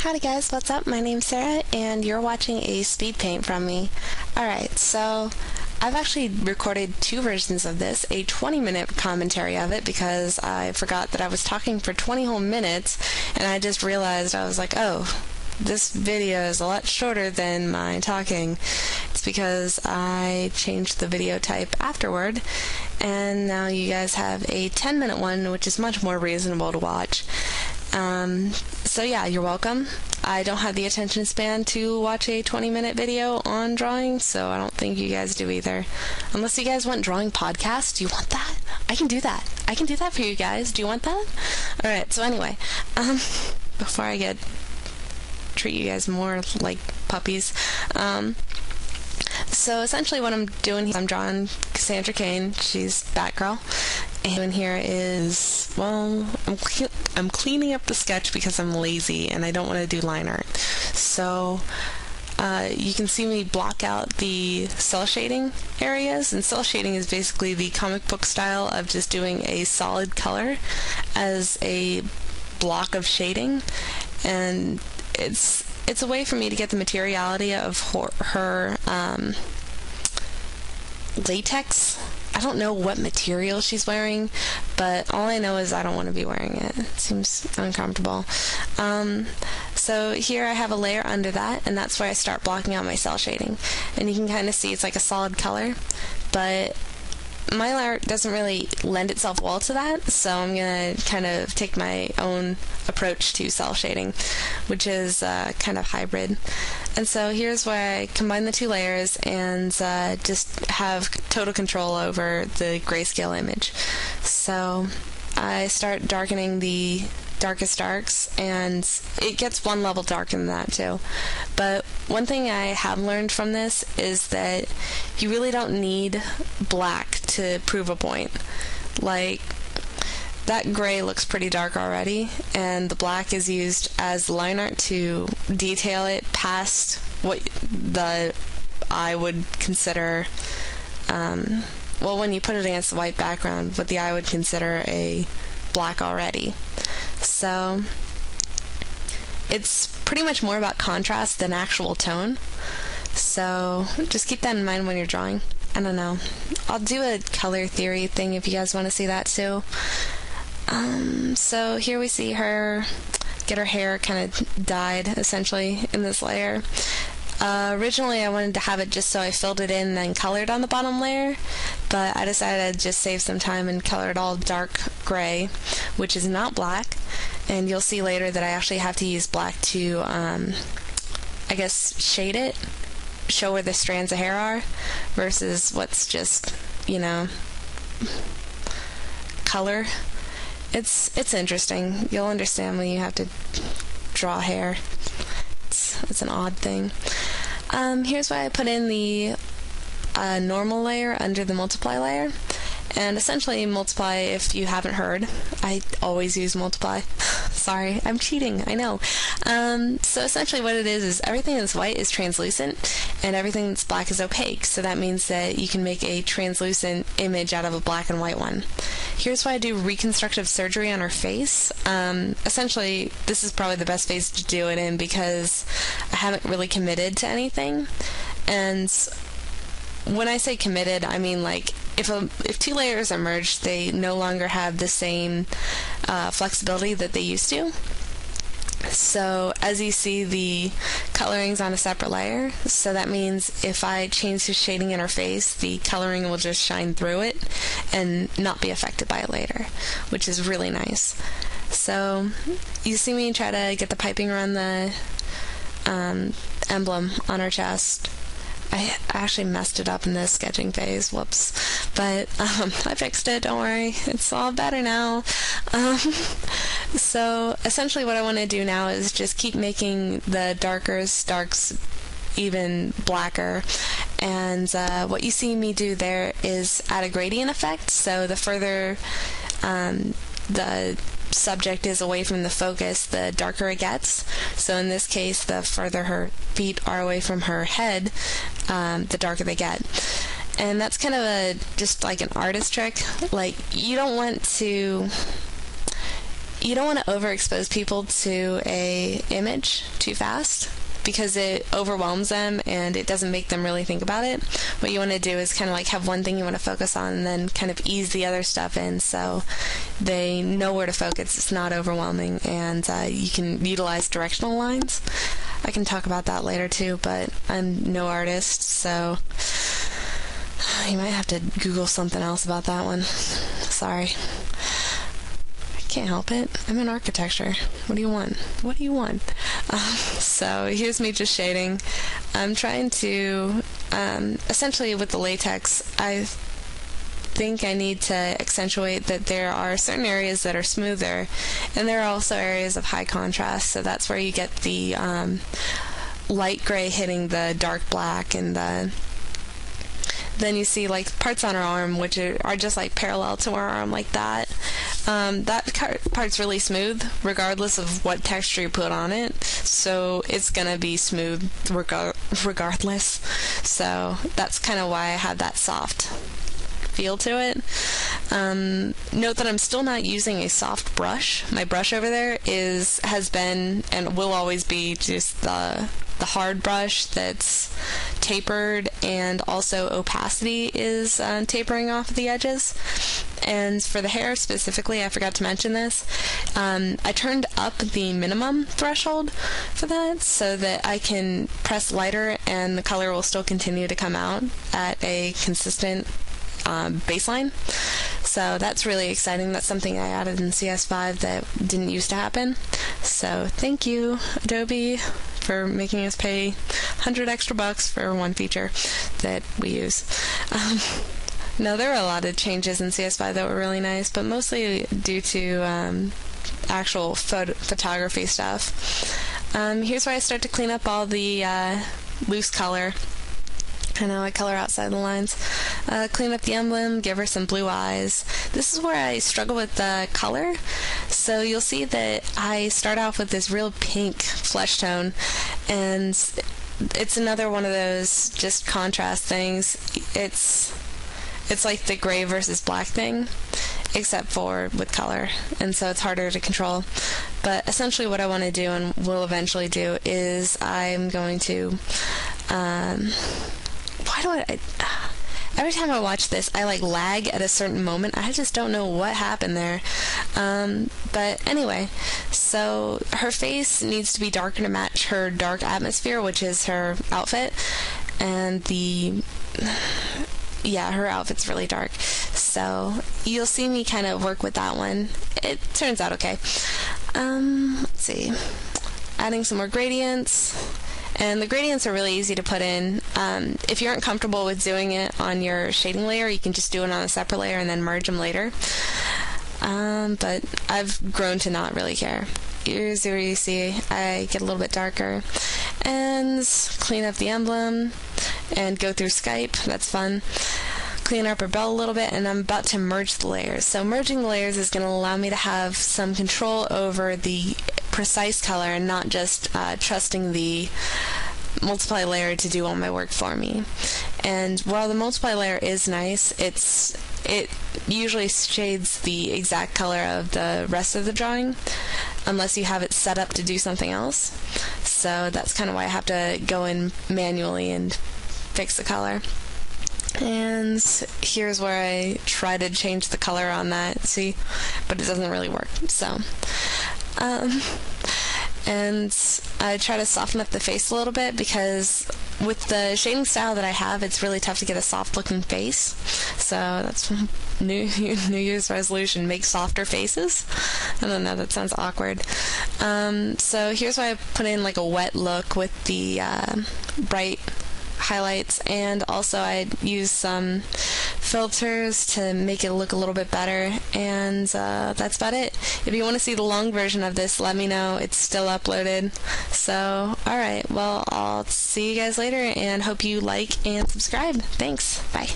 Howdy guys, what's up? My name's Sarah and you're watching a speed paint from me. Alright, so I've actually recorded two versions of this, a 20-minute commentary of it because I forgot that I was talking for 20 whole minutes and I just realized I was like, oh, this video is a lot shorter than my talking. It's because I changed the video type afterward and now you guys have a 10-minute one, which is much more reasonable to watch. So yeah, you're welcome. I don't have the attention span to watch a 20-minute video on drawing, so I don't think you guys do either. Unless you guys want drawing podcasts, do you want that? I can do that. I can do that for you guys. Do you want that? Alright, so anyway, before I treat you guys more like puppies, so essentially what I'm doing here, I'm drawing Cassandra Cain. She's Batgirl. And here is, well, I'm cleaning up the sketch because I'm lazy and I don't want to do line art. So you can see me block out the cell shading areas, and cell shading is basically the comic book style of just doing a solid color as a block of shading, and it's a way for me to get the materiality of her latex. I don't know what material she's wearing, but all I know is I don't want to be wearing it. It seems uncomfortable. So here I have a layer under that, and that's where I start blocking out my cell shading. And you can kind of see it's like a solid color, but my art doesn't really lend itself well to that, so I'm going to kind of take my own approach to cell shading, which is kind of hybrid. And so here's where I combine the two layers and just have total control over the grayscale image. So I start darkening the darkest darks, and it gets one level darker than that too. But one thing I have learned from this is that you really don't need black to prove a point. Like, that gray looks pretty dark already, and the black is used as line art to detail it past what the eye would consider, well, when you put it against the white background, what the eye would consider a black already. So it's pretty much more about contrast than actual tone. So just keep that in mind when you're drawing. I don't know. I'll do a color theory thing if you guys want to see that too. So here we see her get her hair kind of dyed essentially in this layer. Originally I wanted to have it just so I filled it in and then colored on the bottom layer, but I decided I'd just save some time and color it all dark gray, which is not black, and you'll see later that I actually have to use black to, I guess, shade it, show where the strands of hair are, versus what's just, you know, color. It's interesting. You'll understand when you have to draw hair. It's an odd thing. Here's why I put in the normal layer under the multiply layer. And essentially multiply, if you haven't heard, I always use multiply. Sorry, I'm cheating, I know. So essentially what it is everything that's white is translucent and everything that's black is opaque. So that means that you can make a translucent image out of a black and white one. Here's why I do reconstructive surgery on her face. Essentially, this is probably the best face to do it in because I haven't really committed to anything. And when I say committed, I mean like if two layers are merged, they no longer have the same flexibility that they used to. So as you see, the coloring's on a separate layer, so that means if I change the shading in her face, the coloring will just shine through it and not be affected by it later, which is really nice. So you see me try to get the piping around the emblem on her chest. I actually messed it up in the sketching phase, whoops, but I fixed it, don't worry, it's all better now. So essentially what I want to do now is just keep making the darks even blacker, and what you see me do there is add a gradient effect. So the further the subject is away from the focus, the darker it gets. So in this case, the further her feet are away from her head, the darker they get. And that's kind of just like an artist trick. Like, you don't want to you don't want to overexpose people to a image too fast, because it overwhelms them and it doesn't make them really think about it. What you want to do is kind of like have one thing you want to focus on and then kind of ease the other stuff in so they know where to focus. It's not overwhelming, and you can utilize directional lines. I can talk about that later too, but I'm no artist, so you might have to Google something else about that one. Sorry. Can't help it. I'm in architecture. What do you want? What do you want? So here's me just shading. I'm trying to, essentially with the latex, I think I need to accentuate that there are certain areas that are smoother, and there are also areas of high contrast, so that's where you get the light gray hitting the dark black, and then you see like parts on her arm which are just like parallel to her arm like that. That part's really smooth regardless of what texture you put on it, so it's gonna be smooth regardless. So that's kind of why I have that soft feel to it. Note that I'm still not using a soft brush. My brush over there has been and will always be just the hard brush that's tapered, and also opacity is tapering off the edges. And for the hair specifically, I forgot to mention this, I turned up the minimum threshold for that so that I can press lighter and the color will still continue to come out at a consistent baseline. So that's really exciting. That's something I added in CS5 that didn't used to happen. So thank you, Adobe, for making us pay $100 extra for one feature that we use. No, there were a lot of changes in CS5 that were really nice, but mostly due to actual photography stuff. Here's where I start to clean up all the loose color. I know I color outside the lines. Clean up the emblem, give her some blue eyes. This is where I struggle with the color. So you'll see that I start off with this real pink flesh tone, and it's another one of those just contrast things. It's like the gray versus black thing, except for with color, and so it's harder to control. But essentially what I want to do and will eventually do is I'm going to every time I watch this, I like lag at a certain moment. I just don't know what happened there. But anyway, so her face needs to be darker to match her dark atmosphere, which is her outfit. And her outfit's really dark. So you'll see me kind of work with that one. It turns out okay. Let's see. Adding some more gradients. And the gradients are really easy to put in. If you aren't comfortable with doing it on your shading layer, you can just do it on a separate layer and then merge them later. But I've grown to not really care. Here's where you see I get a little bit darker. And clean up the emblem and go through Skype. That's fun. Clean up her belt a little bit, and I'm about to merge the layers. So merging the layers is going to allow me to have some control over the precise color and not just trusting the multiply layer to do all my work for me. And while the multiply layer is nice, it usually shades the exact color of the rest of the drawing unless you have it set up to do something else. So that's kind of why I have to go in manually and fix the color. And here's where I try to change the color on that, see, but it doesn't really work. So and I try to soften up the face a little bit, because with the shading style that I have, it's really tough to get a soft looking face. So that's New Year's resolution: make softer faces. I don't know, that sounds awkward. So here's why I put in like a wet look with the bright highlights, and also I use some filters to make it look a little bit better, and that's about it. If you want to see the long version of this, let me know. It's still uploaded. So alright, well, I'll see you guys later, and hope you like and subscribe. Thanks. Bye.